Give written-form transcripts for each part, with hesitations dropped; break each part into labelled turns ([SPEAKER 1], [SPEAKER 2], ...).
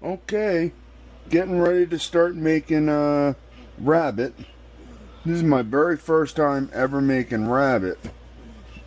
[SPEAKER 1] Okay, getting ready to start making rabbit. This is my very first time ever making rabbit,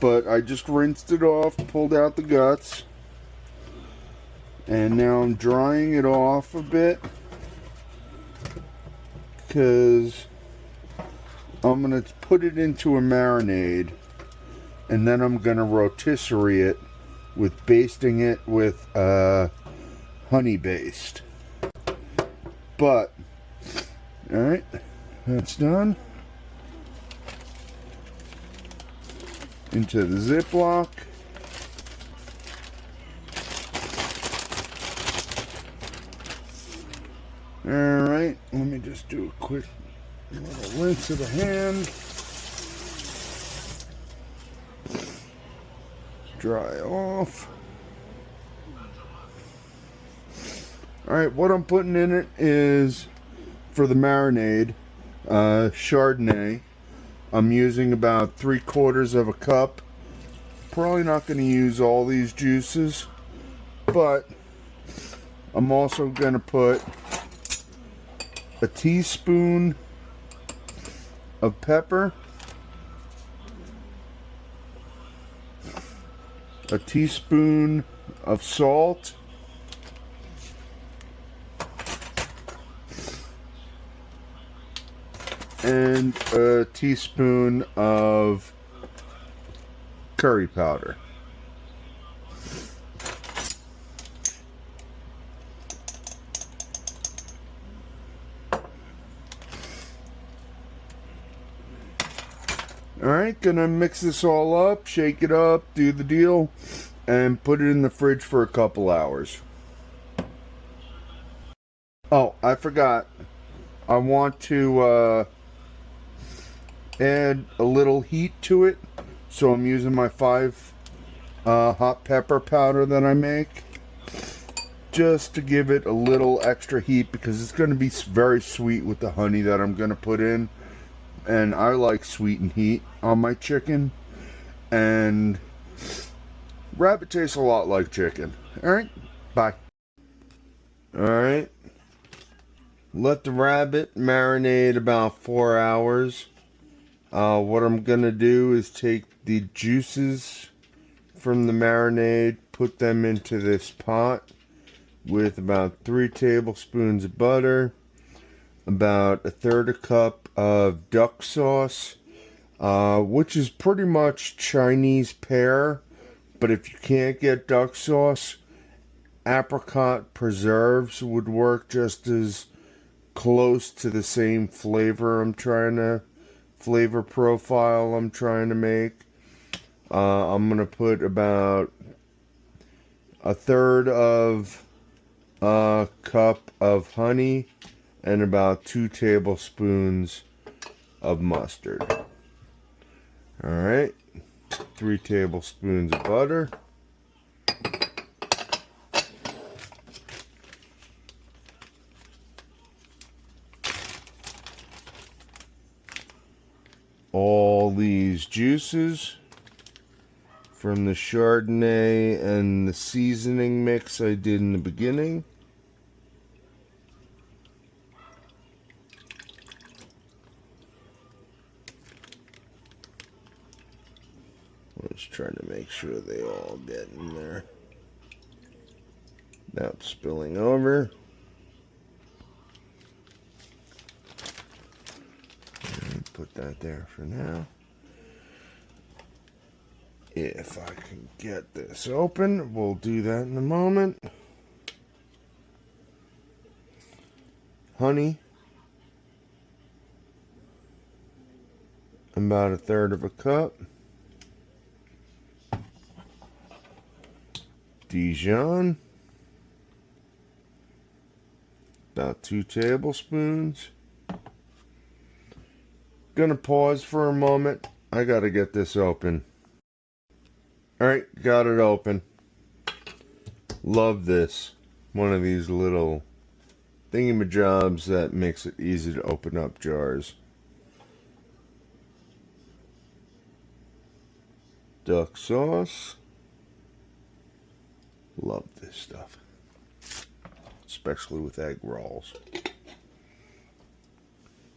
[SPEAKER 1] but I just rinsed it off, pulled out the guts, and now I'm drying it off a bit because I'm going to put it into a marinade, and then I'm going to rotisserie it with basting it with honey based. But alright, that's done. Into the Ziploc. Alright, let me just do a quick little rinse of the hand. Dry off. Alright, what I'm putting in it is, for the marinade, Chardonnay. I'm using about 3/4 of a cup. Probably not going to use all these juices, but I'm also going to put a teaspoon of pepper, a teaspoon of salt, and a teaspoon of curry powder. Alright, gonna mix this all up, shake it up, do the deal, and put it in the fridge for a couple hours. Oh, I forgot. I want to add a little heat to it, so I'm using my 5 hot pepper powder that I make, just to give it a little extra heat, because it's going to be very sweet with the honey that I'm going to put in, and I like sweet and heat on my chicken, and rabbit tastes a lot like chicken. Alright, bye. Alright, let the rabbit marinate about 4 hours. What I'm gonna do is take the juices from the marinade, put them into this pot with about 3 tablespoons of butter, about 1/3 cup of duck sauce, which is pretty much Chinese pear, but if you can't get duck sauce, apricot preserves would work just as close to the same flavor flavor profile I'm trying to make. I'm gonna put about 1/3 of a cup of honey and about 2 tablespoons of mustard. Alright, 3 tablespoons of butter. All these juices from the Chardonnay and the seasoning mix I did in the beginning. Let's try to make sure they all get in there without spilling over. Put that there for now. If I can get this open, we'll do that in a moment. Honey. About 1/3 of a cup. Dijon. About 2 tablespoons. Gonna pause for a moment. I gotta get this open. Alright, got it open. Love this. One of these little thingamajobs that makes it easy to open up jars. Duck sauce. Love this stuff. especially with egg rolls.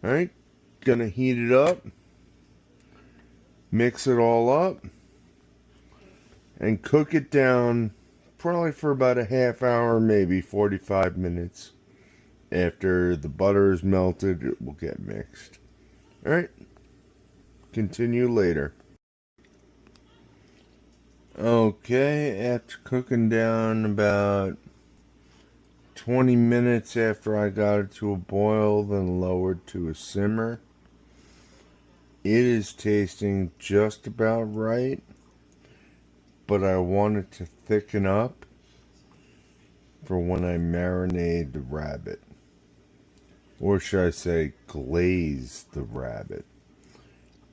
[SPEAKER 1] Alright, gonna heat it up, mix it all up, and cook it down probably for about a half hour, maybe 45 minutes. After the butter is melted, it will get mixed. Alright, continue later. Okay, after cooking down about 20 minutes after I got it to a boil, then lowered to a simmer, it is tasting just about right, but I want it to thicken up for when I marinate the rabbit. Or should I say glaze the rabbit.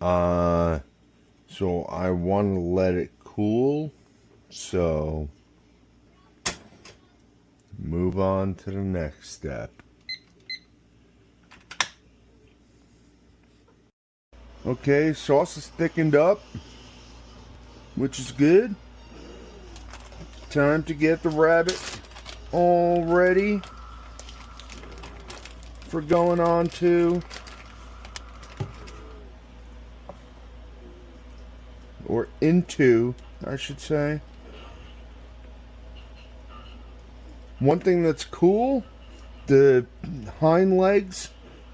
[SPEAKER 1] So I want to let it cool, so move on to the next step. Okay, sauce is thickened up, which is good. Time to get the rabbit all ready for going on to, or into, I should say. One thing that's cool, the hind legs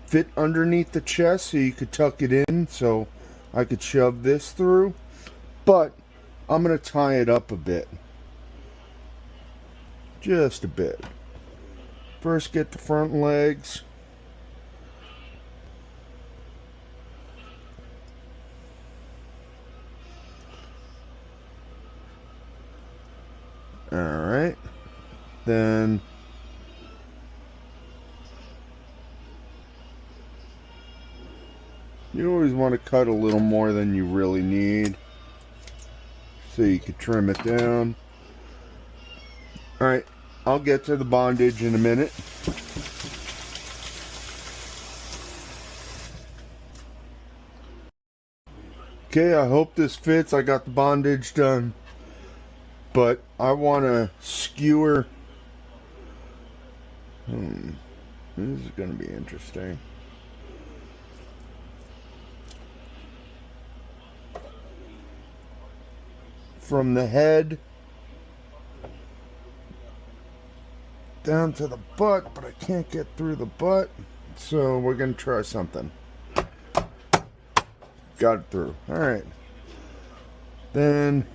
[SPEAKER 1] fit underneath the chest, so you could tuck it in, so I could shove this through. But I'm going to tie it up a bit. Just a bit. First get the front legs. Alright. Then you always want to cut a little more than you really need, so you can trim it down. Alright, I'll get to the bondage in a minute. Okay, I hope this fits. I got the bondage done, but I want to skewer. This is going to be interesting. From the head down to the butt, but I can't get through the butt, so we're going to try something. Got it through. Alright. Then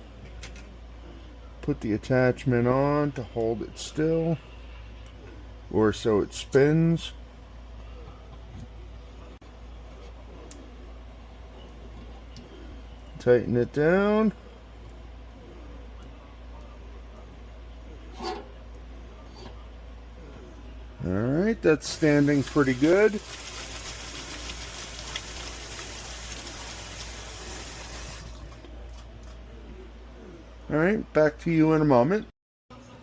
[SPEAKER 1] put the attachment on to hold it still, or so it spins. Tighten it down. Alright, that's standing pretty good. Alright, back to you in a moment.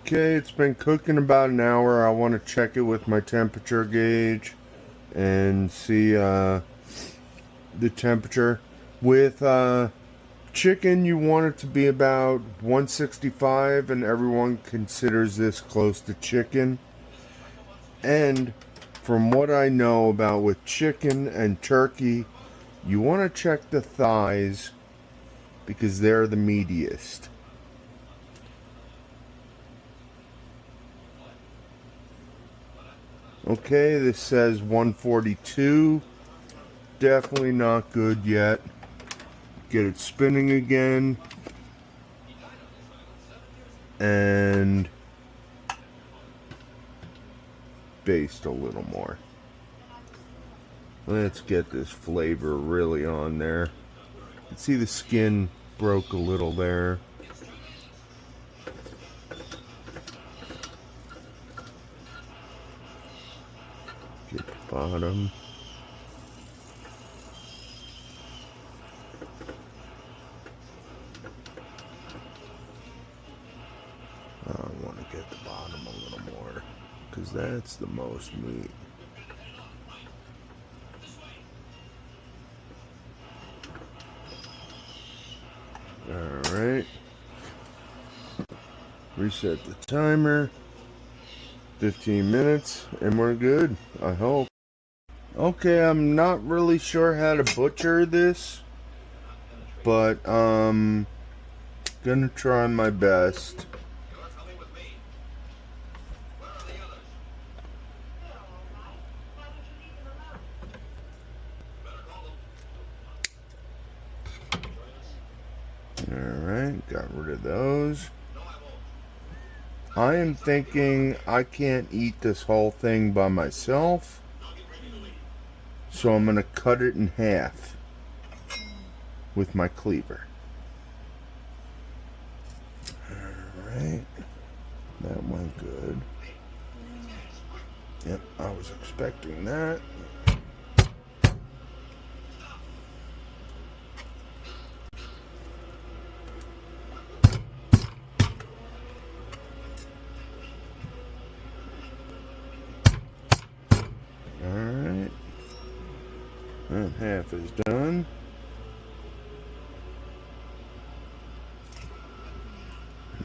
[SPEAKER 1] Okay, it's been cooking about an hour. I want to check it with my temperature gauge and see the temperature. With chicken, you want it to be about 165, and everyone considers this close to chicken. And from what I know about with chicken and turkey, you want to check the thighs because they're the meatiest. Okay, this says 142. Definitely not good yet. Get it spinning again. And baste a little more. Let's get this flavor really on there. You can see the skin broke a little there. Get the bottom. I want to get the bottom a little more, because that's the most meat. Alright. Reset the timer. 15 minutes and we're good, I hope. Okay, I'm not really sure how to butcher this, but gonna try my best. Alright, got rid of those. I am thinking I can't eat this whole thing by myself, so I'm going to cut it in half with my cleaver. Alright, that went good. Yep, I was expecting that. Alright, that half is done.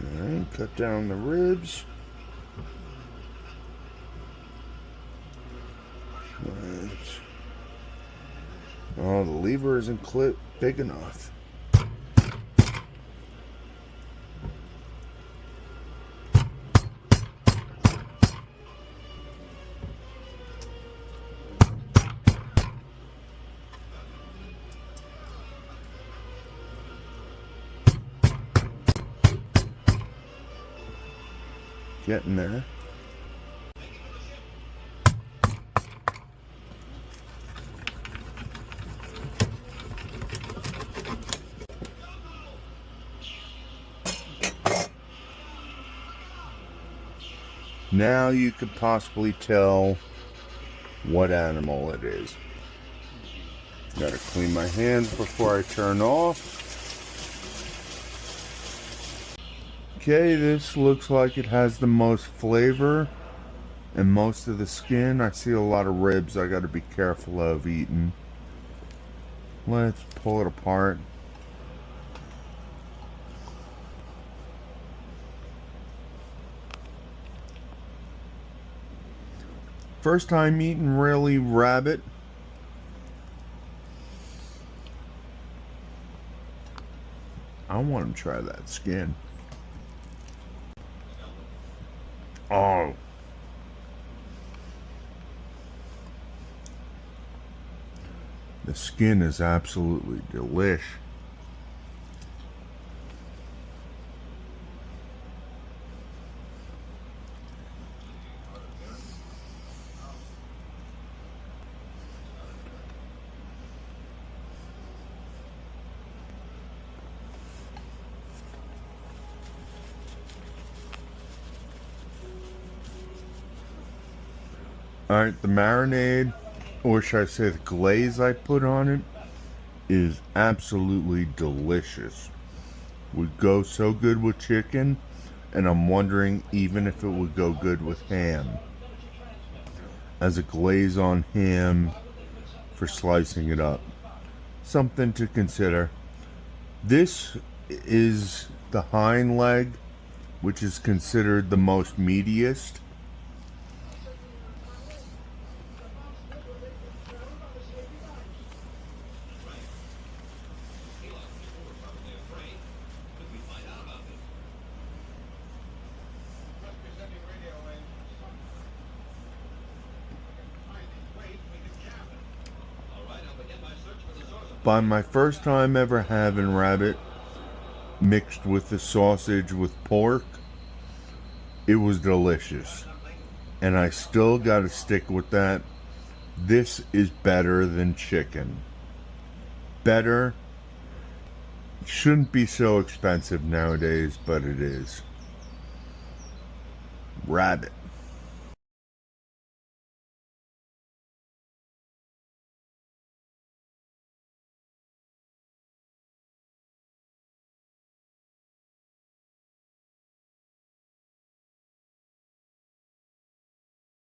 [SPEAKER 1] Alright, cut down the ribs. Right. Oh, the lever isn't big enough. Getting there. Now you could possibly tell what animal it is. Gotta clean my hands before I turn off. Okay, this looks like it has the most flavor and most of the skin. I see a lot of ribs I gotta be careful of eating. Let's pull it apart. First time eating really rabbit. I want to try that skin. Oh. The skin is absolutely delish. Alright, the marinade, or should I say the glaze I put on it, is absolutely delicious. Would go so good with chicken, and I'm wondering even if it would go good with ham. As a glaze on ham for slicing it up. Something to consider. This is the hind leg, which is considered the most meatiest. By my first time ever having rabbit mixed with the sausage with pork, it was delicious. And I still got to stick with that. This is better than chicken. Better. Shouldn't be so expensive nowadays, but it is. Rabbit.